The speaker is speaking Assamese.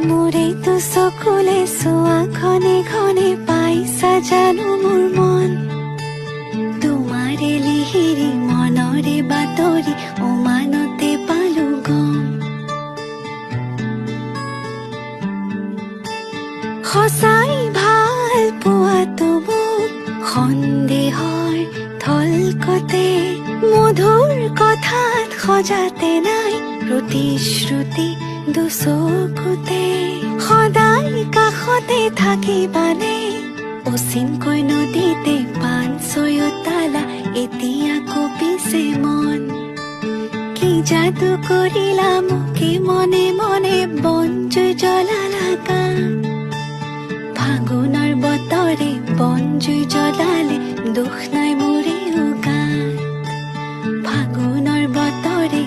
মোৰেতো চকুলে চোৱা ঘনে ঘনে পাইছা জানো মোৰ মন তোমাৰে লিহিৰি মনৰে বাতৰি উমানতে পালো গম সঁচাই ভাল পোৱাটো মোক সন্দেহৰ থলকতে মধুৰ কথাত সজাতে নাই প্ৰতিশ্ৰুতি দুচকুতে সদায় কাষতে থাকিবানে অচিনকৈ নদীতে পান ছয়তালা এতিয়া কঁপিছে মন কি যাদু কৰিলা মোকে মনে মনে বনজুই জ্বলালা গান ফাগুনৰ বতৰে বনজুই জ্বলালে দুখ নাই মোৰে গান ফাগুনৰ বতৰে